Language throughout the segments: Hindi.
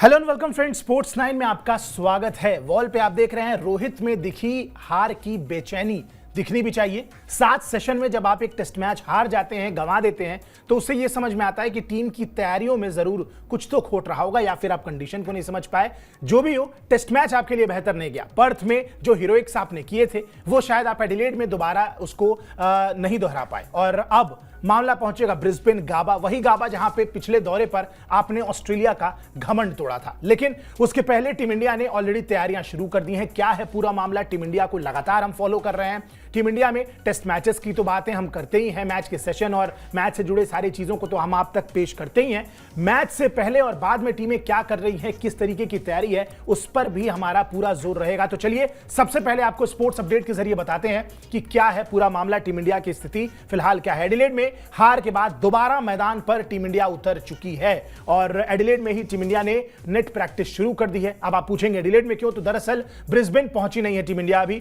Hello and welcome friends, sports 9 में आपका स्वागत है। वॉल पे आप देख रहे हैं रोहित में दिखी हार की बेचैनी। दिखनी भी चाहिए। 7 सेशन में जब आप एक टेस्ट मैच हार जाते हैं, गंवा देते हैं, तो उससे यह समझ में आता है कि टीम की तैयारियों में जरूर कुछ तो खोट रहा होगा या फिर आप कंडीशन को नहीं समझ पाए। जो भी हो, टेस्ट मैच आपके लिए बेहतर नहीं गया। पर्थ में जो हीरोइक्स आपने किए थे वो शायद आप एडिलेड में दोबारा उसको नहीं दोहरा पाए। और अब मामला पहुंचेगा ब्रिस्बेन गाबा, वही गाबा जहां पे पिछले दौरे पर आपने ऑस्ट्रेलिया का घमंड तोड़ा था। लेकिन उसके पहले टीम इंडिया ने ऑलरेडी तैयारियां शुरू कर दी हैं। क्या है पूरा मामला, टीम इंडिया को लगातार हम फॉलो कर रहे हैं। टीम इंडिया में टेस्ट मैचेस की तो बातें हम करते ही हैं, मैच के सेशन और मैच से जुड़े सारी चीजों को तो हम आप तक पेश करते ही हैं। मैच से पहले और बाद में टीमें क्या कर रही हैं, किस तरीके की तैयारी है, उस पर भी हमारा पूरा जोर रहेगा। तो चलिए सबसे पहले आपको स्पोर्ट्स अपडेट के जरिए बताते हैं कि क्या है पूरा मामला, टीम इंडिया की स्थिति फिलहाल क्या है। एडिलेड में हार के बाद दोबारा मैदान पर टीम इंडिया उतर चुकी है और एडिलेड में ही टीम इंडिया ने नेट प्रैक्टिस शुरू कर दी है। अब आप पूछेंगे एडिलेड में क्यों, तो दरअसल ब्रिस्बेन पहुंची नहीं है टीम इंडिया अभी।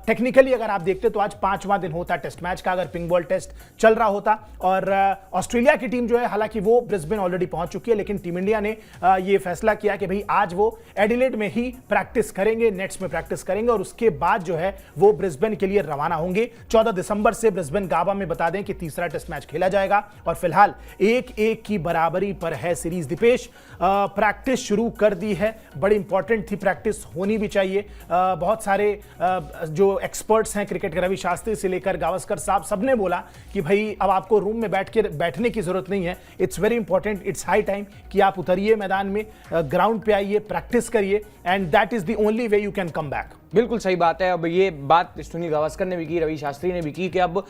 टेक्निकली अगर आप देखते तो आज 5वां दिन होता टेस्ट मैच का, अगर पिंक बॉल टेस्ट चल रहा होता। और ऑस्ट्रेलिया की टीम जो है, हालांकि वो ब्रिस्बेन ऑलरेडी पहुंच चुकी है, लेकिन टीम इंडिया ने ये फैसला किया कि भाई आज वो एडिलेड में ही प्रैक्टिस करेंगे, नेट्स में प्रैक्टिस करेंगे और उसके बाद जो है वो ब्रिस्बेन के लिए रवाना होंगे। 14 दिसंबर से ब्रिस्बेन गाबा में बता दें कि तीसरा टेस्ट मैच खेला जाएगा और फिलहाल 1-1 की बराबरी पर है सीरीज। दीपेश, प्रैक्टिस शुरू कर दी है, बड़ी इंपॉर्टेंट थी, प्रैक्टिस होनी भी चाहिए। बहुत सारे जो एक्सपर्ट्स हैं क्रिकेट के, रवि शास्त्री से लेकर गावस्कर साहब, सबने बोला कि भाई अब आपको रूम में बैठने की जरूरत नहीं है। It's very important, it's high time कि आप उतरिए मैदान में, ग्राउंड पे आइए, प्रैक्टिस करिए and that is the only way you can come back. बिल्कुल सही बात है। अब ये बात सुनील गावस्कर ने भी की, रवि शास्त्री ने भी की कि अब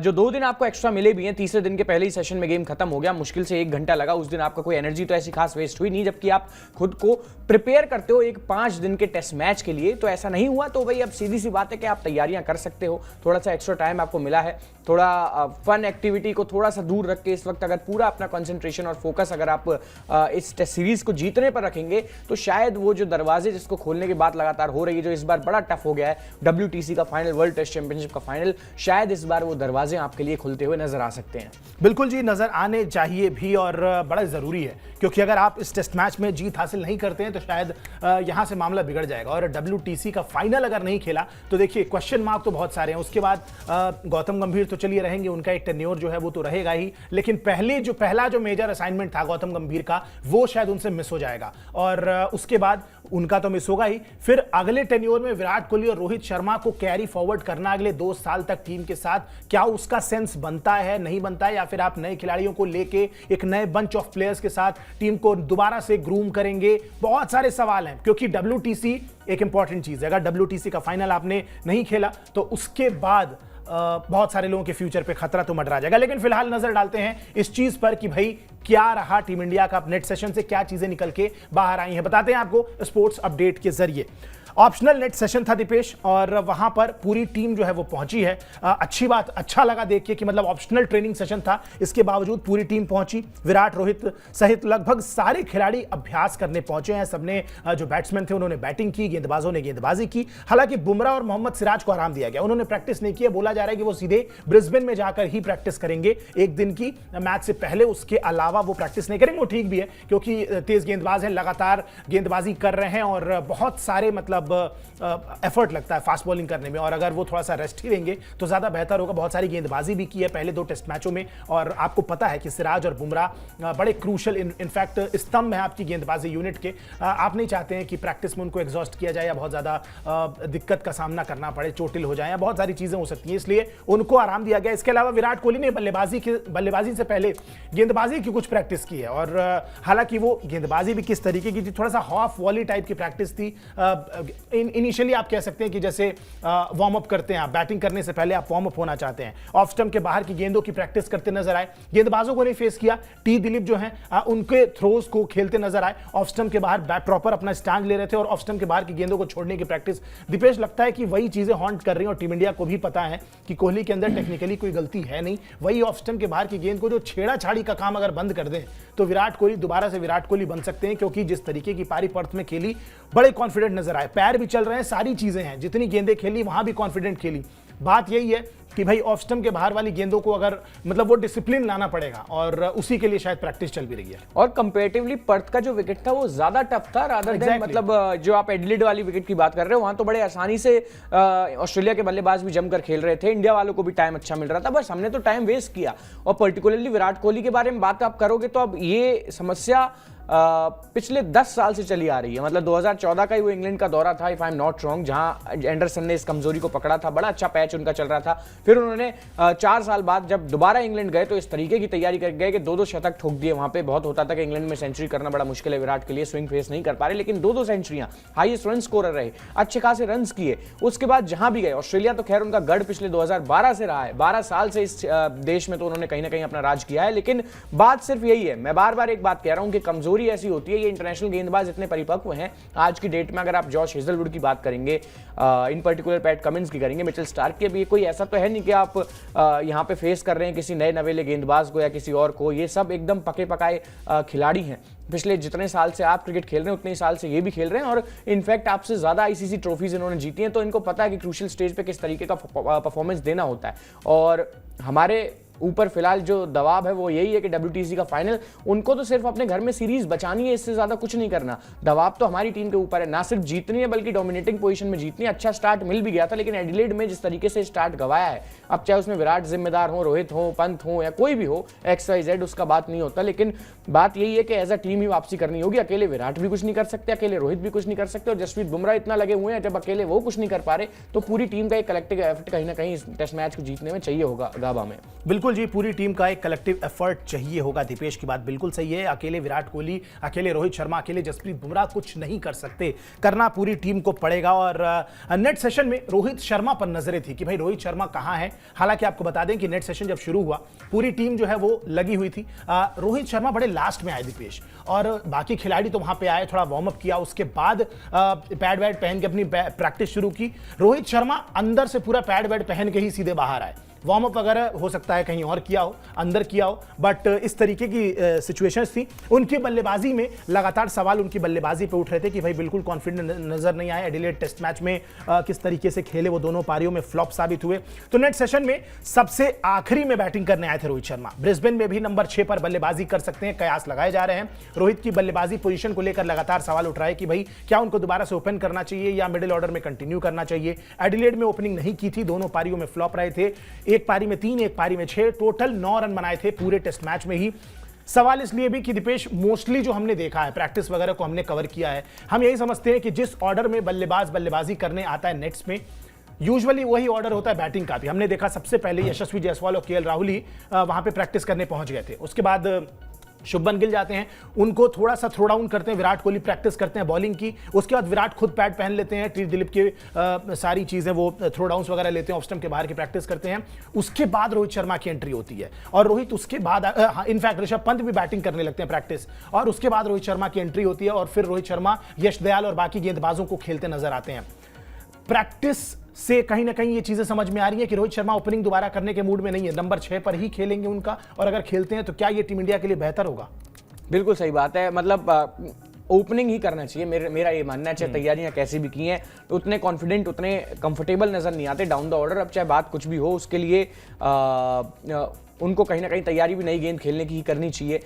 जो 2 दिन आपको एक्स्ट्रा मिले भी हैं, तीसरे दिन के पहले ही सेशन में गेम खत्म हो गया, मुश्किल से 1 घंटा लगा, उस दिन आपका कोई एनर्जी तो ऐसी खास वेस्ट हुई नहीं। जबकि आप खुद को प्रिपेयर करते हो एक 5 दिन के टेस्ट मैच के लिए, तो ऐसा नहीं हुआ। तो भाई अब सीधी सी बात है कि आप तैयारियां कर सकते हो, थोड़ा सा एक्स्ट्रा टाइम आपको मिला है, थोड़ा फन एक्टिविटी को थोड़ा सा दूर रख के इस वक्त अगर पूरा अपना कंसंट्रेशन और फोकस अगर आप इस टेस्ट सीरीज को जीतने पर रखेंगे, तो शायद वो जो दरवाजे जिसको खोलने की बात लगातार हो रही है, जो इस बार बड़ा टफ हो गया है, WTC का फाइनल, वर्ल्ड टेस्ट चैंपियनशिप का फाइनल, शायद इस बार वो दरवाजे आपके लिए खुलते हुए नजर आ सकते हैं। बिल्कुल जी, नजर आने चाहिए भी और बड़ा जरूरी है, क्योंकि अगर आप इस टेस्ट मैच में जीत हासिल नहीं करते हैं तो शायद यहां से मामला बिगड़ जाएगा। और WTC का फाइनल अगर नहीं खेला तो देखिए क्वेश्चन मार्क तो बहुत सारे हैं। उसके बाद गौतम गंभीर तो चलिए रहेंगे, उनका एक टेन्योर जो है वो तो रहेगा ही, लेकिन पहला जो मेजर असाइनमेंट था गौतम गंभीर का, वो शायद उनसे मिस हो जाएगा और उसके बाद उनका तो मिस होगा ही। फिर अगले टेन्योर में विराट कोहली और रोहित शर्मा को कैरी फॉरवर्ड करना अगले 2 साल तक टीम के साथ, क्या उसका सेंस बनता है, नहीं बनता है, या फिर आप नए खिलाड़ियों को लेके एक नए बंच ऑफ प्लेयर्स के साथ टीम को दोबारा से ग्रूम करेंगे? बहुत सारे सवाल हैं, क्योंकि WTC एक इंपॉर्टेंट चीज है। अगर WTC का फाइनल आपने नहीं खेला तो उसके बाद बहुत सारे लोगों के फ्यूचर पे खतरा तो मंडरा जाएगा। लेकिन फिलहाल नजर डालते हैं इस चीज पर कि भाई क्या रहा टीम इंडिया का नेट सेशन से, क्या चीजें निकल के बाहर आई हैं, बताते हैं आपको स्पोर्ट्स अपडेट के जरिए। ऑप्शनल नेट सेशन था दीपेश, और वहां पर पूरी टीम जो है वो पहुंची है। अच्छी बात, अच्छा लगा देख के कि मतलब ऑप्शनल ट्रेनिंग सेशन था, इसके बावजूद पूरी टीम पहुंची। विराट, रोहित सहित लगभग सारे खिलाड़ी अभ्यास करने पहुंचे हैं। सबने जो बैट्समैन थे उन्होंने बैटिंग की, गेंदबाजों ने गेंदबाजी की। हालांकि बुमराह और मोहम्मद सिराज को आराम दिया गया, उन्होंने प्रैक्टिस नहीं की। बोला जा रहा है कि वो सीधे ब्रिस्बेन में जाकर ही प्रैक्टिस करेंगे एक दिन की मैच से पहले, उसके अलावा वो प्रैक्टिस नहीं करेंगे। वो ठीक भी है, क्योंकि तेज गेंदबाज हैं, लगातार गेंदबाजी कर रहे हैं और बहुत सारे मतलब एफर्ट लगता है फास्ट बॉलिंग करने में, और अगर वो थोड़ा सा रेस्ट ही लेंगे तो ज्यादा बेहतर होगा। बहुत सारी गेंदबाजी भी की है पहले 2 टेस्ट मैचों में, और आपको पता है कि सिराज और बुमराह बड़े क्रूशल इनफैक्ट स्तंभ है आपकी गेंदबाजी यूनिट के। आप नहीं चाहते हैं कि प्रैक्टिस में उनको एग्जॉस्ट किया जाए या बहुत ज्यादा दिक्कत का सामना करना पड़े, चोटिल हो जाए, या बहुत सारी चीजें हो सकती हैं, इसलिए उनको आराम दिया गया। इसके अलावा विराट कोहली ने बल्लेबाजी से पहले गेंदबाजी की कुछ प्रैक्टिस की है, और हालांकि वो गेंदबाजी भी किस तरीके की थी, थोड़ा सा हाफ वॉली टाइप की प्रैक्टिस थी। इनिशियली आप कह सकते हैं कि जैसे वार्म अप करते हैं आप, बैटिंग करने से पहले आप वार्म अप होना चाहते हैं, ऑफ स्टंप के बाहर की गेंदों की प्रैक्टिस करते नजर आए। गेंदबाजों को नहीं फेस किया, टी दिलीप जो हैं उनके थ्रोज को खेलते नजर आए, ऑफ स्टंप के बाहर प्रॉपर अपना स्टैंड ले रहे थे और ऑफ स्टंप के बाहर की गेंदों को छोड़ने की प्रैक्टिस। दीपेश, लगता है कि वही चीजें हॉन्ट कर रही हैं और टीम इंडिया को भी पता है कि कोहली के अंदर टेक्निकली कोई गलती है नहीं। वही ऑफ स्टंप के बाहर की गेंद को जो छेड़ा-छाड़ी का काम अगर बंद कर दें तो विराट कोहली दोबारा से विराट कोहली बन सकते हैं, क्योंकि जिस तरीके की पारी पर्थ में खेली, बड़े कॉन्फिडेंट नजर आए, पैर भी चल रहे हैं, सारी चीजें हैं, जितनी गेंदें खेली वहां भी कॉन्फिडेंट खेली। बात यही है कि भाई ऑफ स्टंप के बाहर वाली गेंदों को अगर मतलब वो डिसिप्लिन लाना पड़ेगा और उसी के लिए शायद प्रैक्टिस चल भी रही है। और कंपैरेटिवली पर्थ का जो विकेट था वो ज्यादा टफ था रादर देन मतलब जो आप एडिलेड वाली विकेट की बात कर रहे हो वहां तो बड़े आसानी से ऑस्ट्रेलिया के बल्लेबाज भी जमकर खेल रहे थे, इंडिया वालों को भी टाइम अच्छा मिल रहा था, बस हमने तो टाइम वेस्ट किया। और पर्टिकुलरली विराट कोहली के बारे में बात आप करोगे तो अब ये समस्या पिछले 10 साल से चली आ रही है। मतलब 2014 का ही वो इंग्लैंड का दौरा था, if I am not wrong, जहां एंडरसन ने इस कमजोरी को पकड़ा था, बड़ा अच्छा पैच उनका चल रहा था। फिर उन्होंने 4 साल बाद जब दोबारा इंग्लैंड गए तो इस तरीके की तैयारी कर गए कि 2-2 शतक ठोक दिए। वहां पे बहुत होता था कि इंग्लैंड में सेंचुरी करना बड़ा मुश्किल है विराट के लिए, स्विंग फेस नहीं कर पा रहे, लेकिन 2-2 सेंचुरियां, हाईएस्ट रन स्कोरर रहे, अच्छे खासे रन किए। उसके बाद जहां भी गए, ऑस्ट्रेलिया तो खैर उनका गढ़ पिछले 2012 से रहा है, 12 साल से इस देश में तो उन्होंने कहीं ना कहीं अपना राज किया है। लेकिन बात सिर्फ यही है, मैं बार बार एक बात कह रहा हूं कि कमजोरी ऐसी होती है, इंटरनेशनल गेंदबाज इतने परिपक्व हैं आज की डेट में। अगर आप जॉश हेजलवुड की बात करेंगे, इन पर्टिकुलर पैट कमिंस की करेंगे, मिचेल स्टार्क की, अभी कोई ऐसा तो है नहीं कि आप यहां पे फेस कर रहे हैं किसी नए नवेले गेंदबाज को या किसी और को। ये सब एकदम पके पकाए खिलाड़ी हैं। पिछले जितने साल से आप क्रिकेट खेल रहे हैं उतने साल से ये भी खेल रहे हैं और इनफैक्ट आपसे ज्यादा आईसीसी ट्रॉफीज इन्होंने जीती हैं, तो इनको पता है कि क्रूशियल स्टेज पे किस तरीके का परफॉर्मेंस देना होता है। और हमारे ऊपर फिलहाल जो दबाव है वो यही है कि WTC का फाइनल, उनको तो सिर्फ अपने घर में सीरीज बचानी है, इससे ज्यादा कुछ नहीं करना। दबाव तो हमारी टीम के ऊपर है, ना सिर्फ जीतनी है बल्कि डोमिनेटिंग पोजीशन में जीतनी है। अच्छा स्टार्ट मिल भी गया था, लेकिन एडिलेड में जिस तरीके से स्टार्ट गवाया है, अब चाहे उसमें विराट जिम्मेदार हो, रोहित हो, पंत हो या कोई भी हो, XYZ, उसका बात नहीं होता। लेकिन बात यही है कि एज अ टीम ही वापसी करनी होगी। अकेले विराट भी कुछ नहीं कर सकते, अकेले रोहित भी कुछ नहीं कर सकते, और जसप्रीत बुमराह इतना लगे हुए हैं, जब अकेले वो कुछ नहीं कर पा रहे तो पूरी टीम का एक कलेक्टिव एफर्ट कहीं ना कहीं इस टेस्ट मैच को जीतने में चाहिए होगा गाबा में। बिल्कुल जी, पूरी टीम का एक कलेक्टिव एफर्ट चाहिए होगा। दीपेश की बात बिल्कुल सही है, अकेले विराट कोहली, अकेले रोहित शर्मा, अकेले जसप्रीत बुमराह कुछ नहीं कर सकते, करना पूरी टीम को पड़ेगा। और नेट सेशन में रोहित शर्मा पर नजरें थी कि भाई रोहित शर्मा कहां है। हालांकि आपको बता दें कि नेट सेशन जब शुरू हुआ पूरी टीम जो है वो लगी हुई थी। रोहित शर्मा बड़े लास्ट में आए दीपेश, और बाकी खिलाड़ी तो वहां पे आए, थोड़ा वार्म अप किया, उसके बाद पैड वैड पहन के अपनी प्रैक्टिस शुरू की। रोहित शर्मा अंदर से पूरा पैड वैड पहन के ही सीधे बाहर आए। वार्म अप वगैरह हो सकता है कहीं और किया हो, अंदर किया हो, बट इस तरीके की सिचुएशंस थी। उनकी बल्लेबाजी में लगातार सवाल उनकी बल्लेबाजी पे उठ रहे थे कि भाई बिल्कुल कॉन्फिडेंट नजर नहीं आए। एडिलेड टेस्ट मैच में किस तरीके से खेले, वो दोनों पारियों में फ्लॉप साबित हुए। तो नेट सेशन में सबसे आखिरी में बैटिंग करने आए थे रोहित शर्मा। ब्रिस्बेन में भी नंबर 6 पर बल्लेबाजी कर सकते हैं, कयास लगाए जा रहे हैं। रोहित की बल्लेबाजी पोजीशन को लेकर लगातार सवाल उठ रहा है कि भाई क्या उनको दोबारा से ओपन करना चाहिए या मिडिल ऑर्डर में कंटिन्यू करना चाहिए। एडिलेड में ओपनिंग नहीं की थी, दोनों पारियों में फ्लॉप रहे थे, एक पारी में 3, एक पारी में 6, टोटल 9 रन बनाए थे पूरे टेस्ट मैच में ही। सवाल इसलिए भी कि दीपेश मोस्टली जो हमने देखा है, प्रैक्टिस वगैरह को हमने कवर किया है, हम यही समझते हैं कि जिस ऑर्डर में बल्लेबाज बल्लेबाजी करने आता है नेट्स में, यूजुअली वही ऑर्डर होता है बैटिंग का भी। हमने देखा सबसे पहले यशस्वी जायसवाल और KL राहुल ही वहां पे प्रैक्टिस करने पहुंच गए थे। उसके बाद शुभमन गिल जाते हैं, उनको थोड़ा सा थ्रो डाउन करते हैं, विराट कोहली प्रैक्टिस करते हैं बॉलिंग की। उसके बाद विराट खुद पैड पहन लेते हैं, टी दिलीप के सारी चीजें वो थ्रो डाउन्स वगैरह लेते हैं, ऑफ स्टंप के बाहर की प्रैक्टिस करते हैं। उसके बाद रोहित शर्मा की एंट्री होती है, और रोहित उसके बाद इनफैक्ट ऋषभ पंत भी बैटिंग करने लगते हैं प्रैक्टिस, और उसके बाद रोहित शर्मा की एंट्री होती है, और फिर रोहित शर्मा, यश दयाल और बाकी गेंदबाजों को खेलते नजर आते हैं। प्रैक्टिस से कहीं ना कहीं ये चीजें समझ में आ रही है कि रोहित शर्मा ओपनिंग दोबारा करने के मूड में नहीं है, नंबर 6 पर ही खेलेंगे उनका, और अगर खेलते हैं तो क्या ये टीम इंडिया के लिए बेहतर होगा? बिल्कुल सही बात है। मतलब ओपनिंग ही करना चाहिए, मेरा ये मानना है। चाहे तैयारियां कैसी भी की हैं, तो उतने कॉन्फिडेंट, उतने कंफर्टेबल नजर नहीं आते डाउन द ऑर्डर। अब चाहे बात कुछ भी हो, उसके लिए उनको कहीं ना कहीं तैयारी भी नई गेंद खेलने की ही करनी चाहिए।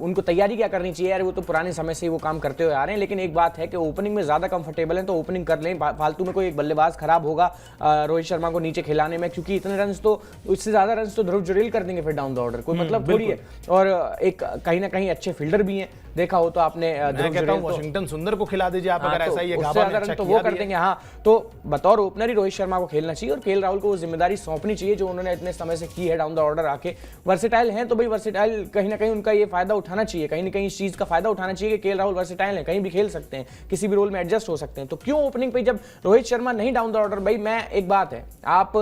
उनको तैयारी क्या करनी चाहिए यार, वो तो पुराने समय से ही वो काम करते हुए आ रहे हैं। लेकिन एक बात है कि ओपनिंग में ज्यादा कंफर्टेबल है तो ओपनिंग कर लें। फालतू में कोई एक बल्लेबाज खराब होगा रोहित शर्मा को नीचे खिलाने में, क्योंकि इतने रन तो, इससे ज्यादा रन तो ध्रुव जुरेल कर देंगे फिर डाउन द ऑर्डर, कोई मतलब थोड़ी है। और एक कहीं ना कहीं अच्छे फील्डर भी हैं, देखा हो तो आपने वॉशिंगटन सुंदर को खिला दीजिए आप, अगर ऐसा ही है तो वो कर देंगे। हाँ, तो बतौर ओपनर ही रोहित शर्मा को खेलना चाहिए, और KL राहुल को वो जिम्मेदारी सौंपनी चाहिए जो उन्होंने इतने समय से की है डाउन द ऑर्डर आके। वर्सेटाइल हैं तो भाई वर्सेटाइल कहीं ना कहीं उनका ये फायदा उठाना चाहिए, कहीं ना कहीं इस चीज का फायदा उठाना चाहिए कि KL राहुल वर्सेटाइल है, कहीं भी खेल सकते हैं, किसी भी रोल में एडजस्ट हो सकते हैं। तो क्यों ओपनिंग पे जब रोहित शर्मा नहीं डाउन द ऑर्डर? भाई मैं एक बात है, आप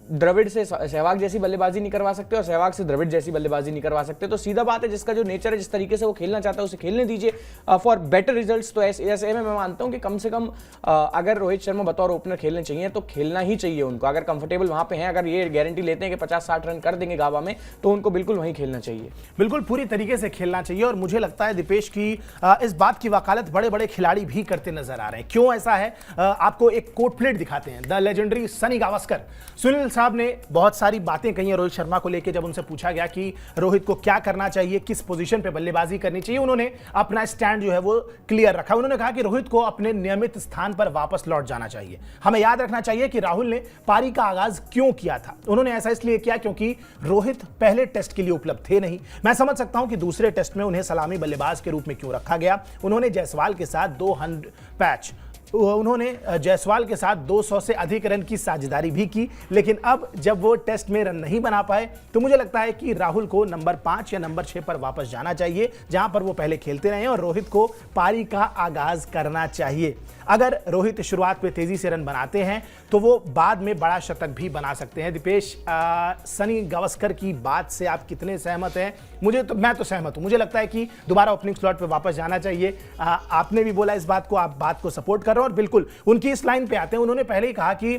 द्रविड़ से सहवाग जैसी बल्लेबाजी नहीं करवा सकते और सहवाग से द्रविड़ जैसी बल्लेबाजी नहीं करवा सकते। तो सीधा बात है, जिसका जो नेचर है, जिस तरीके से वो खेलना चाहता है उसे खेलने दीजिए फॉर बेटर रिजल्ट्स। तो ऐसे में मैं मानता हूं कि कम से कम अगर रोहित शर्मा बतौर ओपनर खेलने चाहिए तो खेलना ही चाहिए उनको। अगर कंफर्टेबल वहां पे हैं, अगर ये गारंटी लेते हैं कि 50-60 रन कर देंगे गाबा में, तो उनको बिल्कुल वहीं खेलना चाहिए। बिल्कुल पूरी तरीके से खेलना चाहिए। और मुझे लगता है दीपेश की इस बात की वकालत बड़े बड़े खिलाड़ी भी करते नजर आ रहे हैं। क्यों ऐसा है, आपको एक कोट प्लेट दिखाते हैं। द लेजेंडरी सनी गावस्कर, सुनील साहब ने बहुत सारी बातें कही हैं रोहित शर्मा को लेकर। जब उनसे पूछा गया कि रोहित को क्या करना चाहिए, किस पोजीशन पे बल्लेबाजी करनी चाहिए, उन्होंने अपना स्टैंड जो है वो क्लियर रखा। उन्होंने कहा कि रोहित को अपने नियमित स्थान पर वापस लौट जाना चाहिए। हमें याद रखना चाहिए कि राहुल ने पारी का आगाज क्यों किया था। उन्होंने ऐसा इसलिए किया क्योंकि रोहित पहले टेस्ट के लिए उपलब्ध थे नहीं। मैं समझ सकता हूं कि दूसरे टेस्ट में उन्हें सलामी बल्लेबाज के रूप में क्यों रखा गया। उन्होंने जायसवाल के साथ 200 से अधिक रन की साझेदारी भी की, लेकिन अब जब वो टेस्ट में रन नहीं बना पाए तो मुझे लगता है कि राहुल को नंबर 5 या नंबर 6 पर वापस जाना चाहिए, जहां पर वो पहले खेलते रहे, और रोहित को पारी का आगाज करना चाहिए। अगर रोहित शुरुआत में तेजी से रन बनाते हैं तो वो बाद में बड़ा शतक भी बना सकते हैं। दीपेश, सनी गावस्कर की बात से आप कितने सहमत हैं? मैं तो सहमत हूं। मुझे लगता है कि दोबारा ओपनिंग स्लॉट पे वापस जाना चाहिए। आपने भी बोला इस बात को, आप बात को सपोर्ट कर रहे हो, और बिल्कुल उनकी इस लाइन पे आते हैं। उन्होंने पहले ही कहा कि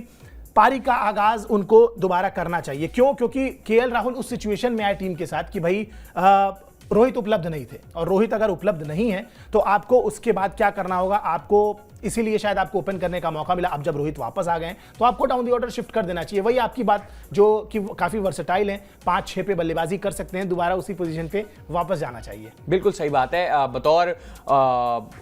पारी का आगाज उनको दोबारा करना चाहिए। क्यों? क्योंकि केएल राहुल उस सिचुएशन में आए टीम के साथ कि भाई रोहित उपलब्ध नहीं थे, और रोहित अगर उपलब्ध नहीं है तो आपको उसके बाद क्या करना होगा, आपको इसीलिए शायद आपको ओपन करने का मौका मिला। अब जब रोहित वापस आ गए तो आपको डाउन द ऑर्डर शिफ्ट कर देना चाहिए। वही आपकी बात जो कि काफी वर्सेटाइल है, 5-6 पे बल्लेबाजी कर सकते हैं, दोबारा उसी पोजीशन पे वापस जाना चाहिए। बिल्कुल सही बात है। बतौर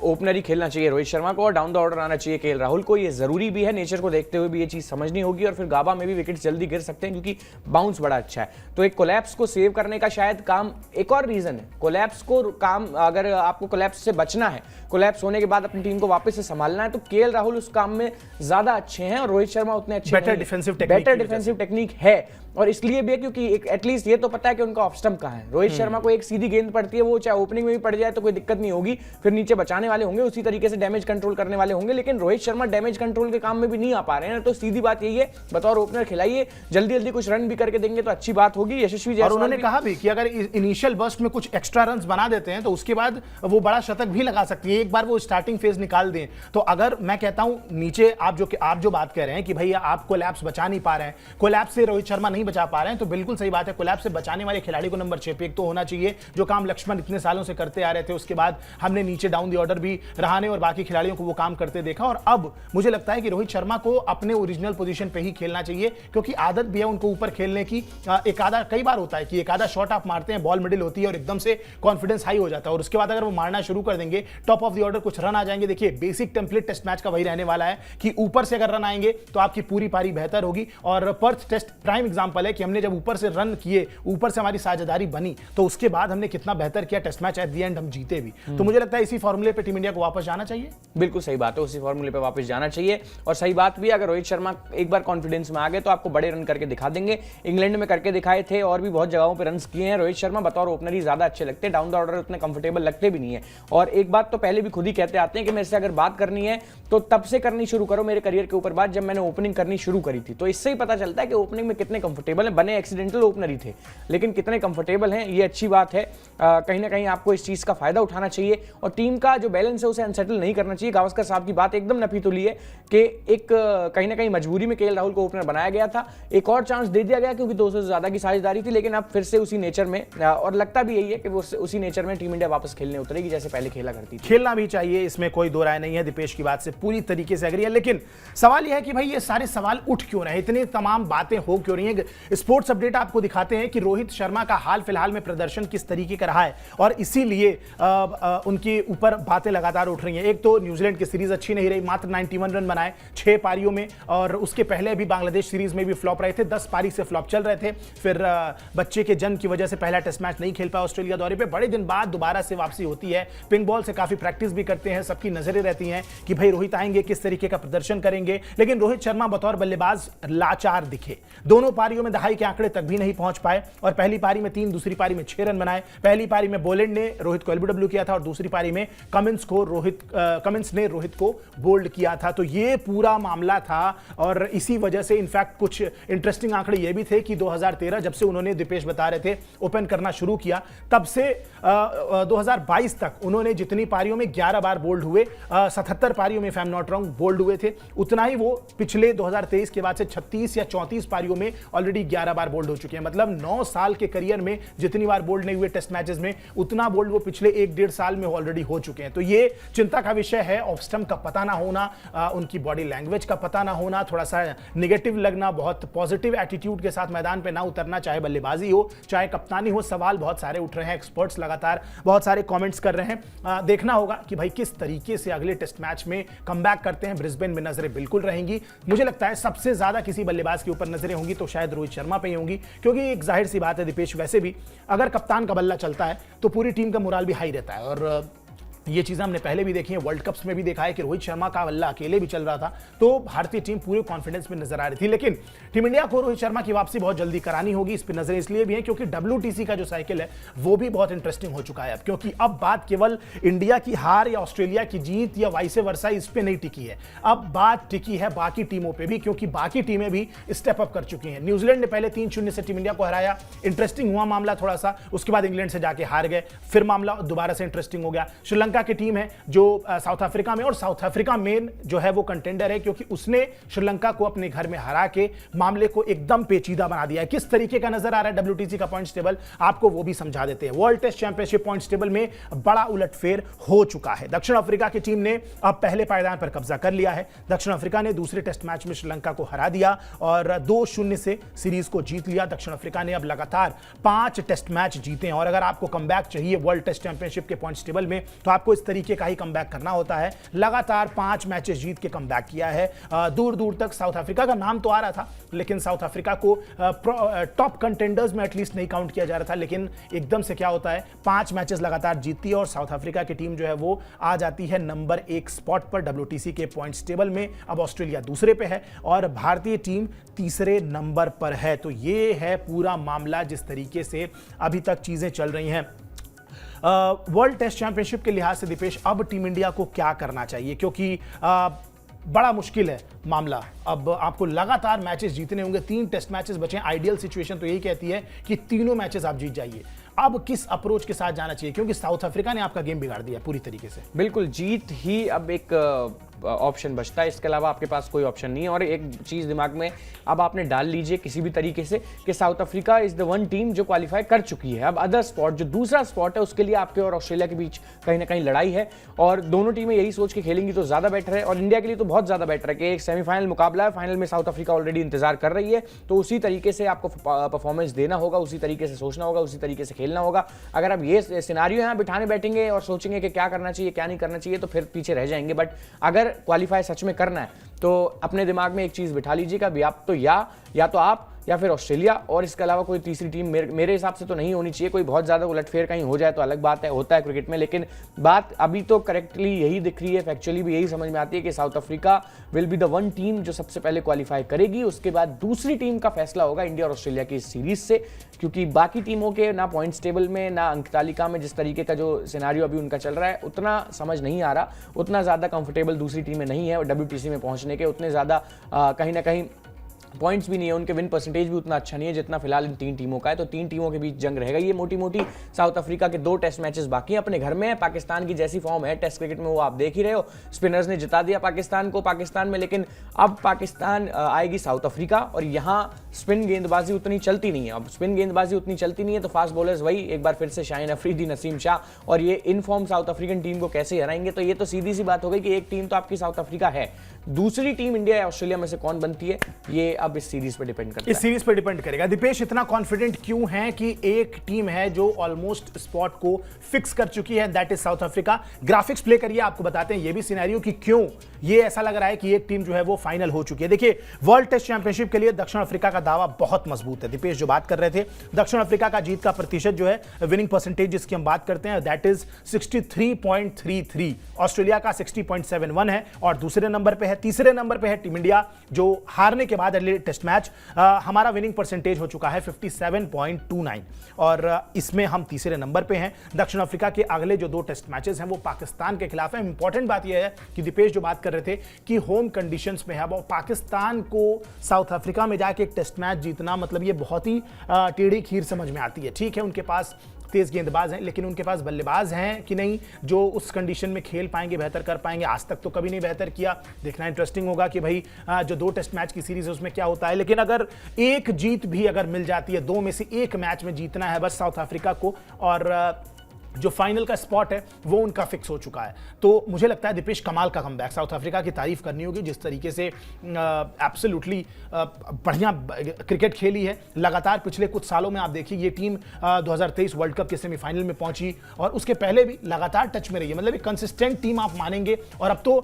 ओपनर ही खेलना चाहिए रोहित शर्मा को, और डाउन द ऑर्डर आना चाहिए केएल राहुल को। ये जरूरी भी है, नेचर को देखते हुए भी ये चीज समझनी होगी। और फिर गाबा में भी विकेट जल्दी गिर सकते हैं क्योंकि बाउंस बड़ा अच्छा है। तो एक कोलैप्स को सेव करने का शायद काम, एक और रीजन है कोलैप्स को काम, अगर आपको कोलैप्स से बचना है, कोलैप्स होने के बाद अपनी टीम को वापस से संभालना है, तो केएल राहुल उस काम में ज्यादा अच्छे हैं और रोहित शर्मा उतने अच्छे बेटर डिफेंसिव टेक्निक है। और इसलिए भी है क्योंकि एटलीस्ट ये तो पता है कि उनका ऑफ स्टंप कहां है। रोहित शर्मा को एक सीधी गेंद पड़ती है, वो चाहे ओपनिंग में भी पड़ जाए तो कोई दिक्कत नहीं होगी, फिर नीचे बचाने वाले होंगे, उसी तरीके से डैमेज कंट्रोल करने वाले होंगे। लेकिन रोहित शर्मा डैमेज कंट्रोल के काम में भी नहीं आ पा रहे हैं। तो सीधी बात यही है, बतौर ओपनर खिलाइए, जल्दी जल्दी कुछ रन भी करके देंगे तो अच्छी बात होगी। यशस्वी जायसवाल, और उन्होंने कहा भी कि अगर इनिशियल बर्स्ट में कुछ एक्स्ट्रा रन्स बना देते हैं तो उसके बाद वो बड़ा शतक भी लगा सकती है, एक बार वो स्टार्टिंग फेज निकाल दें। तो अगर मैं कहता हूं नीचे आप जो बात कह रहे हैं कि भैया आप कोलैप्स बचा नहीं पा रहे हैं, कोलैप्स से रोहित शर्मा नहीं बचा पा रहे हैं, तो बिल्कुल सही बात है। कोलैप्स से बचाने वाले खिलाड़ी को नंबर 6 पे एक तो होना चाहिए, जो काम लक्ष्मण इतने सालों से करते आ रहे थे। उसके बाद हमने नीचे डाउन दी ऑर्डर भी रहाणे और बाकी खिलाड़ियों को वो काम करते देखा, और अब मुझे लगता है कि रोहित शर्मा को अपने ओरिजिनल पोजीशन पे ही खेलना चाहिए, क्योंकि आदत भी है उनको ऊपर खेलने की। कई बार होता है कि एक आधा शॉट आप मारते हैं, बॉल मिडिल होती है और एकदम से कॉन्फिडेंस हाई हो जाता है, और उसके बाद अगर वो मारना शुरू कर देंगे, टॉप ऑफ द ऑर्डर कुछ रन आ जाएंगे। देखिए, बेसिक टेम्पलेट टेस्ट मैच का वही रहने वाला है कि ऊपर से अगर रन आएंगे तो आपकी पूरी पारी बेहतर होगी। और पर्थ टेस्ट प्राइम एग्जांपल है कि हमने जब ऊपर से रन किए, ऊपर से हमारी साझेदारी बनी, तो उसके बाद हमने कितना बेहतर किया, test match at the end हम जीते भी। तो मुझे लगता है इसी फॉर्मूले पे टीम इंडिया को वापस जाना चाहिए। बिल्कुल सही बात है, उसी फॉर्मूले पे वापस जाना चाहिए। और सही बात भी, अगर रोहित शर्मा एक बार कॉन्फिडेंस में आ गए तो आपको बड़े रन करके दिखा देंगे। इंग्लैंड में करके दिखाए थे और भी बहुत जगहों पे रन किए हैं रोहित शर्मा। बतौर ओपनर ही ज्यादा अच्छे लगते हैं, डाउन द ऑर्डर उतने कंफर्टेबल लगते भी नहीं है। और एक बात तो पहले भी खुद ही कहते आते हैं कि मेरे से अगर बात करनी है तो तब से करनी शुरू करो मेरे करियर के ऊपर बात, जब मैंने ओपनिंग करनी शुरू करी थी। तो इससे ही पता चलता है कि ओपनिंग में कितने कंफर्टेबल हैं। बने एक्सीडेंटल ओपनर ही थे, लेकिन कितने कंफर्टेबल हैं, ये अच्छी बात है। कहीं ना कहीं आपको इस चीज का फायदा उठाना चाहिए और टीम का जो बैलेंस है उसे अनसेटल नहीं करना चाहिए। गावस्कर साहब की बात एकदम नफी तुली है कि एक कहीं ना कहीं मजबूरी में केएल राहुल को ओपनर बनाया गया था, एक और चांस दे दिया गया क्योंकि 200 से ज्यादा की साझेदारी थी, लेकिन अब फिर से उसी नेचर में, और लगता भी यही है कि वो उसी नेचर में टीम इंडिया वापस खेलने उतरेगी जैसे पहले खेला करती थी। खेलना भी चाहिए, इसमें कोई दो राय नहीं है। दीपेश की बात से पूरी तरीके से एग्री है, लेकिन सवाल यह है कि भाई ये सारे सवाल उठ क्यों रहे, इतनी तमाम बातें हो क्यों रही हैं। स्पोर्ट्स अपडेट आपको दिखाते हैं कि रोहित शर्मा का हाल फिलहाल में प्रदर्शन किस तरीके का रहा है, और इसीलिए उनके ऊपर बातें लगातार उठ रही हैं। एक तो न्यूजीलैंड की सीरीज अच्छी नहीं रही, मात्र 91 रन बनाए 6 पारियों में, और उसके पहले भी बांग्लादेश सीरीज में भी फ्लॉप रहे थे, 10 पारी से फ्लॉप चल रहे थे। फिर बच्चे के जन्म की वजह से पहला टेस्ट मैच नहीं खेल पाया ऑस्ट्रेलिया दौरे पे, बड़े दिन बाद दोबारा से वापसी होती है। पिंक बॉल से काफी प्रैक्टिस भी करते हैं, सबकी नजरें रहती हैं कि भाई रोहित आएंगे, किस तरीके का प्रदर्शन करेंगे, लेकिन रोहित शर्मा बतौर बल्लेबाज लाचार दिखे। दोनों पारियों में दहाई के आंकड़े तक भी नहीं पहुंच पाए और पहली पारी में 3, दूसरी पारी में 6 रन बनाए। पहली पारी में बोलेंड ने रोहित को एलबीडब्ल्यू किया था और दूसरी पारी में कमिंस ने रोहित को बोल्ड किया था। तो ये पूरा मामला था और इसी वजह से इनफैक्ट कुछ इंटरेस्टिंग आंकड़े ये भी थे कि 2013 जब से उन्होंने, दीपेश बता रहे थे, ओपन करना शुरू किया, तब से 2022 तक उन्होंने जितनी पारियों में 11 बार बोल्ड हुए, 77 पारियों में, if I am not wrong, bowled हुए थे, उतना ही वो पिछले 2023 के बाद से 36 या 34 पारियों में ऑलरेडी 11 बार बोल्ड हो चुके हैं। मतलब 9 साल के करियर में जितनी बार बोल्ड नहीं हुए टेस्ट मैचेस में, उतना बोल्ड वो पिछले 1-1.5 साल में ऑलरेडी हो चुके हैं। तो ये चिंता का विषय है। ऑफ स्टंप का पता ना होना, उनकी बॉडी लैंग्वेज का पता ना होना, थोड़ा सा नेगेटिव लगना, बहुत पॉजिटिव एटीट्यूड के साथ मैदान पे ना उतरना, चाहे बल्लेबाजी हो चाहे कप्तानी हो। सवाल बहुत सारे उठ रहे हैं, एक्सपर्ट्स लगातार बहुत सारे कमेंट्स कर रहे हैं। देखना होगा कि भाई किस तरीके से अगले टेस्ट मैच में कमबैक करते हैं। ब्रिस्बेन में नजरें बिल्कुल रहेंगी। मुझे लगता है सबसे ज्यादा किसी बल्लेबाज के ऊपर नजरें होंगी तो शायद रोहित शर्मा पे ही होंगी, क्योंकि एक जाहिर सी बात है दीपेश, वैसे भी अगर कप्तान का बल्ला चलता है तो पूरी टीम का मोराल भी हाई रहता है। और ये चीज़ हमने पहले भी देखी है, वर्ल्ड कप्स में भी देखा है कि रोहित शर्मा का बल्ला अकेले भी चल रहा था तो भारतीय टीम पूरे कॉन्फिडेंस में नजर आ रही थी। लेकिन टीम इंडिया को रोहित शर्मा की वापसी बहुत जल्दी करानी होगी। इस पर नजरें इसलिए भी हैं क्योंकि WTC का जो साइकिल है वो भी बहुत इंटरेस्टिंग हो चुका है अब, क्योंकि अब बात केवल इंडिया की हार या ऑस्ट्रेलिया की जीत या वाइस वर्सा इस पे नहीं टिकी है। अब बात टिकी है बाकी टीमों पर भी, क्योंकि बाकी टीमें भी स्टेप अप कर चुकी हैं। न्यूजीलैंड ने पहले 3-0 से टीम इंडिया को हराया, इंटरेस्टिंग हुआ मामला थोड़ा सा, उसके बाद इंग्लैंड से जाके हार गए, फिर मामला दोबारा से इंटरेस्टिंग हो गया। श्रीलंका की टीम है जो साउथ अफ्रीका में, और साउथ अफ्रीका मेन जो है वो कंटेंडर है क्योंकि उसने श्रीलंका को अपने घर में हरा के मामले को एकदम पेचीदा बना दिया है। किस तरीके का नजर आ रहा है WTC का पॉइंट्स टेबल, आपको वो भी समझा देते हैं। World test championship points table में बड़ा उलटफेर हो चुका है। दक्षिण अफ्रीका की टीम ने अब पहले पायदान पर कब्जा कर लिया है। दक्षिण अफ्रीका ने दूसरे टेस्ट मैच में श्रीलंका को हरा दिया और 2-0 से सीरीज को जीत लिया। दक्षिण अफ्रीका ने अब लगातार 5 टेस्ट मैच जीते हैं और अगर आपको कमबैक चाहिए वर्ल्ड टेस्ट चैंपियनशिप के पॉइंट्स टेबल में तो आपको इस तरीके का ही कमबैक करना होता है। लगातार 5 मैचेस जीत के कमबैक किया है। दूर दूर तक साउथ अफ्रीका का नाम तो आ रहा था, लेकिन साउथ अफ्रीका को टॉप कंटेंडर्स में एटलीस्ट नहीं काउंट किया जा रहा था। लेकिन एकदम से क्या होता है, 5 मैचेस लगातार जीतती है और साउथ अफ्रीका की टीम जो है वो आ जाती है नंबर 1 स्पॉट पर WTC के पॉइंट्स टेबल में। अब ऑस्ट्रेलिया दूसरे पे है और भारतीय टीम तीसरे नंबर पर है। तो ये है पूरा मामला जिस तरीके से अभी तक चीजें चल रही हैं। वर्ल्ड टेस्ट चैंपियनशिप के लिहाज से दीपेश अब टीम इंडिया को क्या करना चाहिए, क्योंकि बड़ा मुश्किल है मामला। अब आपको लगातार मैचेस जीतने होंगे, 3 टेस्ट मैचेस बचे हैं। आइडियल सिचुएशन तो यही कहती है कि तीनों मैचेस आप जीत जाइए। अब किस अप्रोच के साथ जाना चाहिए, क्योंकि साउथ अफ्रीका ने आपका गेम बिगाड़ दिया पूरी तरीके से। बिल्कुल, जीत ही अब एक ऑप्शन बचता है, इसके अलावा आपके पास कोई ऑप्शन नहीं है। और एक चीज़ दिमाग में अब आपने डाल लीजिए किसी भी तरीके से कि south Africa is the one team जो क्वालिफाई कर चुकी है। अब अदर स्पॉट, जो दूसरा स्पॉट है, उसके लिए आपके और ऑस्ट्रेलिया के बीच कहीं ना कहीं लड़ाई है और दोनों टीमें यही सोच के खेलेंगी तो ज़्यादा बेटर है। और इंडिया के लिए तो बहुत ज़्यादा बेटर है कि एक सेमीफाइनल मुकाबला है, फाइनल में साउथ अफ्रीका ऑलरेडी इंतजार कर रही है, तो उसी तरीके से आपको परफॉर्मेंस देना होगा, उसी तरीके से सोचना होगा, उसी तरीके से खेलना होगा। अगर आप ये सिनारियो यहाँ बिठाने बैठेंगे और सोचेंगे कि क्या करना चाहिए क्या नहीं करना चाहिए तो फिर पीछे रह जाएंगे। बट अगर क्वालिफाई सच में करना है तो अपने दिमाग में एक चीज बिठा लीजिएगा, भी आप तो या तो आप या फिर ऑस्ट्रेलिया, और इसके अलावा कोई तीसरी टीम मेरे हिसाब से तो नहीं होनी चाहिए। कोई बहुत ज़्यादा उलटफेर कहीं हो जाए तो अलग बात है, होता है क्रिकेट में, लेकिन बात अभी तो करेक्टली यही दिख रही है, फैक्चुअली भी यही समझ में आती है कि south Africa will be the one team जो सबसे पहले क्वालिफाई करेगी। उसके बाद दूसरी टीम का फैसला होगा इंडिया और ऑस्ट्रेलिया की सीरीज से, क्योंकि बाकी टीमों के ना पॉइंट्स टेबल में ना अंक तालिका में जिस तरीके का जो सिनारियो अभी उनका चल रहा है उतना समझ नहीं आ रहा, उतना ज़्यादा कंफर्टेबल दूसरी टीमें नहीं है और WTC में पहुंचने के उतने ज़्यादा कहीं ना कहीं पॉइंट्स भी नहीं है, उनके विन परसेंटेज भी उतना अच्छा नहीं है जितना फिलहाल इन 3 टीमों का है। तो 3 टीमों के बीच जंग रहेगा ये मोटी मोटी। साउथ अफ्रीका के 2 टेस्ट मैचेस बाकी हैं, अपने घर में है। पाकिस्तान की जैसी फॉर्म है टेस्ट क्रिकेट में वो आप देख ही रहे हो, स्पिनर्स ने जिता दिया पाकिस्तान को पाकिस्तान में, लेकिन अब पाकिस्तान आएगी साउथ अफ्रीका और यहाँ स्पिन गेंदबाजी उतनी चलती नहीं है। अब स्पिन गेंदबाजी उतनी चलती नहीं है तो फास्ट बॉलर्स वही एक बार फिर से शाहिन अफरीदी, नसीम शाह, और ये in form south African team को कैसे हराएंगे। तो ये तो सीधी सी बात हो गई कि एक टीम तो आपकी साउथ अफ्रीका है, दूसरी टीम इंडिया या ऑस्ट्रेलिया में से कौन बनती है ये अब इस सीरीज पे डिपेंड करता है। इस सीरीज पे डिपेंड करेगा। दीपेश इतना कॉन्फिडेंट क्यों है कि एक टीम है जो ऑलमोस्ट स्पॉट को फिक्स कर चुकी है, that is south Africa. Graphics play करिए, आपको बताते हैं ये भी सिनेरियो कि क्यों ये ऐसा लग रहा है कि एक टीम जो है वो फाइनल हो चुकी है। देखिए, वर्ल्ड टेस्ट चैंपियनशिप के लिए दक्षिण अफ्रीका का दावा बहुत मजबूत है। दीपेश जो बात कर रहे थे, दक्षिण अफ्रीका का जीत का प्रतिशत जो है, विनिंग परसेंटेज जिसकी हम बात करते हैं, दैट इज 63.33। ऑस्ट्रेलिया का 60.71 है और दूसरे नंबर पे है। तीसरे नंबर पे है टीम इंडिया, जो हारने के बाद अगले टेस्ट मैच हमारा विनिंग परसेंटेज हो चुका है 57.29 और इसमें हम तीसरे नंबर पे हैं। दक्षिण अफ्रीका के अगले जो 2 टेस्ट मैचेस हैं वो पाकिस्तान के खिलाफ है। इंपॉर्टेंट बात यह है कि दीपेश जो बात कर रहे थे कि होम कंडीशंस में है, अब पाकिस्तान को साउथ अफ्रीका में जाके एक टेस्ट मैच जीतना मतलब ये बहुत ही टेढ़ी खीर समझ में आती है। ठीक है, उनके पास तेज गेंदबाज हैं, लेकिन उनके पास बल्लेबाज हैं कि नहीं जो उस कंडीशन में खेल पाएंगे, बेहतर कर पाएंगे। आज तक तो कभी नहीं बेहतर किया। देखना इंटरेस्टिंग होगा कि भाई जो 2 टेस्ट मैच की सीरीज है उसमें क्या होता है। लेकिन अगर एक जीत भी अगर मिल जाती है, 2 में से 1 मैच में जीतना है बस साउथ अफ्रीका को, और जो फाइनल का स्पॉट है वो उनका फिक्स हो चुका है। तो मुझे लगता है दीपेश कमाल का कमबैक, साउथ अफ्रीका की तारीफ करनी होगी जिस तरीके से एब्सोल्युटली बढ़िया क्रिकेट खेली है। लगातार पिछले कुछ सालों में आप देखिए ये टीम 2023 वर्ल्ड कप के सेमीफाइनल में पहुंची और उसके पहले भी लगातार टच में रही है। मतलब एक कंसिस्टेंट टीम आप मानेंगे। और अब तो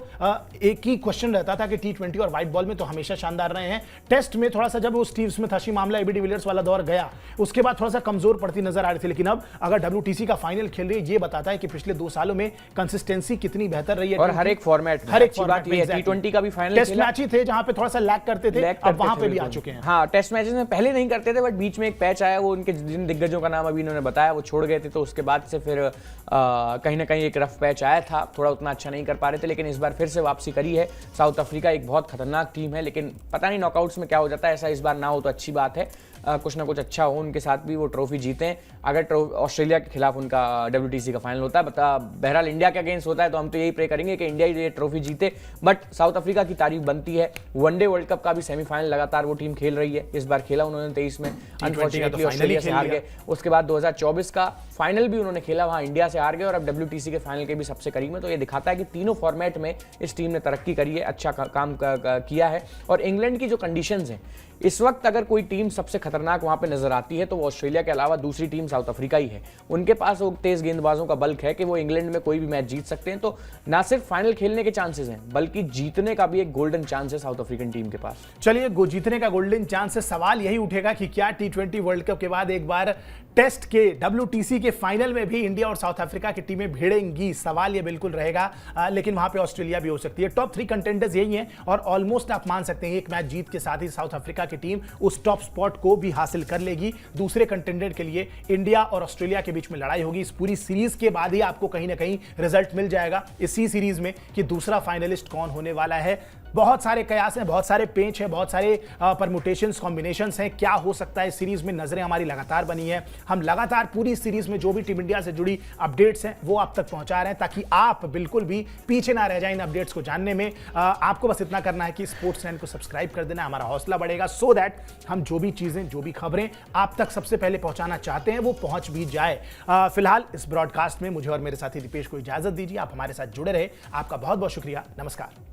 एक ही क्वेश्चन रहता था कि T20 और व्हाइट बॉल में तो हमेशा शानदार रहे हैं। टेस्ट में थोड़ा सा जब वो स्टीव स्मिथ हशी मामला एबी डिविलियर्स वाला दौर गया उसके बाद थोड़ा सा कमजोर पड़ती नजर आ रही थी। लेकिन अब अगर WTC का फाइनल खेल रही है, ये बताता है कि पिछले 2 सालों में कंसिस्टेंसी कितनी बेहतर रही है। और हर एक फॉर्मेट में, हर एक अच्छी बात ये है T20 का भी फाइनल टेस्ट मैच ही थे जहां पे थोड़ा सा लैग करते थे, अब वहां पे भी आ चुके हैं। हाँ, टेस्ट मैचेस में पहले नहीं करते थे, बट बीच में एक पैच आया, वो उनके जिन दिग्गजों का नाम अभी इन्होंने बताया वो छोड़ गए थे, तो उसके बाद से फिर कहीं ना कहीं एक रफ पैच आया था, थोड़ा उतना अच्छा नहीं कर पा रहे थे। लेकिन इस बार फिर से वापसी करी है। साउथ अफ्रीका एक बहुत खतरनाक टीम है, लेकिन पता नहीं नॉकआउट्स में क्या हो जाता है। ऐसा इस बार ना हो तो अच्छी बात है, कुछ ना कुछ अच्छा हो उनके साथ भी, वो ट्रॉफी जीतें। अगर ऑस्ट्रेलिया के खिलाफ उनका WTC का फाइनल होता है, बहरहाल इंडिया के अगेंस्ट होता है, तो हम तो यही प्रे करेंगे कि इंडिया ये ट्रॉफी जीते। बट साउथ अफ्रीका की तारीफ बनती है। वनडे वर्ल्ड कप का भी सेमीफाइनल लगातार वो टीम खेल रही है। इस बार खेला उन्होंने 23 में, अनफॉर्चुनेटली ऑस्ट्रेलिया से हार गए। उसके बाद 2024 का फाइनल भी उन्होंने खेला, वहां इंडिया से हार गए, और अब WTC के फाइनल के भी सबसे करीब में। तो ये दिखाता है कि तीनों फॉर्मेट में इस टीम ने तरक्की करी है, अच्छा काम किया है। और इंग्लैंड की जो कंडीशंस हैं इस वक्त, अगर कोई टीम सबसे खतरनाक वहां पे नजर आती है तो वो ऑस्ट्रेलिया के अलावा दूसरी टीम साउथ अफ्रीका ही है। उनके पास वो तेज गेंदबाजों का बल्क है कि वो इंग्लैंड में कोई भी मैच जीत सकते हैं। तो ना सिर्फ फाइनल खेलने के चांसेस हैं, बल्कि जीतने का भी एक गोल्डन चांस है साउथ अफ्रीकन टीम के पास। चलिए, जीतने का गोल्डन चांस है। सवाल यही उठेगा कि क्या T20 वर्ल्ड कप के बाद एक बार टेस्ट के WTC के फाइनल में भी इंडिया और साउथ अफ्रीका की टीमें भिड़ेंगी? सवाल ये बिल्कुल रहेगा, लेकिन वहां पे ऑस्ट्रेलिया भी हो सकती है। टॉप 3 कंटेंडर्स यही हैं और ऑलमोस्ट आप मान सकते हैं एक मैच जीत के साथ ही साउथ अफ्रीका की टीम उस टॉप स्पॉट को भी हासिल कर लेगी। दूसरे कंटेंडर के लिए इंडिया और ऑस्ट्रेलिया के बीच में लड़ाई होगी। इस पूरी सीरीज के बाद ही आपको कहीं ना कहीं रिजल्ट मिल जाएगा इसी सीरीज में कि दूसरा फाइनलिस्ट कौन होने वाला है। बहुत सारे कयास हैं, बहुत सारे पेंच हैं, बहुत सारे परमुटेशंस, कॉम्बिनेशंस हैं। क्या हो सकता है इस सीरीज में, नजरें हमारी लगातार बनी है। हम लगातार पूरी सीरीज में जो भी टीम इंडिया से जुड़ी अपडेट्स हैं वो आप तक पहुंचा रहे हैं, ताकि आप बिल्कुल भी पीछे ना रह जाए इन अपडेट्स को जानने में। आपको बस इतना करना है कि स्पोर्ट्स चैनल को सब्सक्राइब कर देना, हमारा हौसला बढ़ेगा, सो दैट हम जो भी चीजें, जो भी खबरें आप तक सबसे पहले पहुंचाना चाहते हैं वो पहुंच भी जाए। फिलहाल इस ब्रॉडकास्ट में मुझे और मेरे साथी दीपेश को इजाजत दीजिए। आप हमारे साथ जुड़े रहे, आपका बहुत बहुत शुक्रिया। नमस्कार।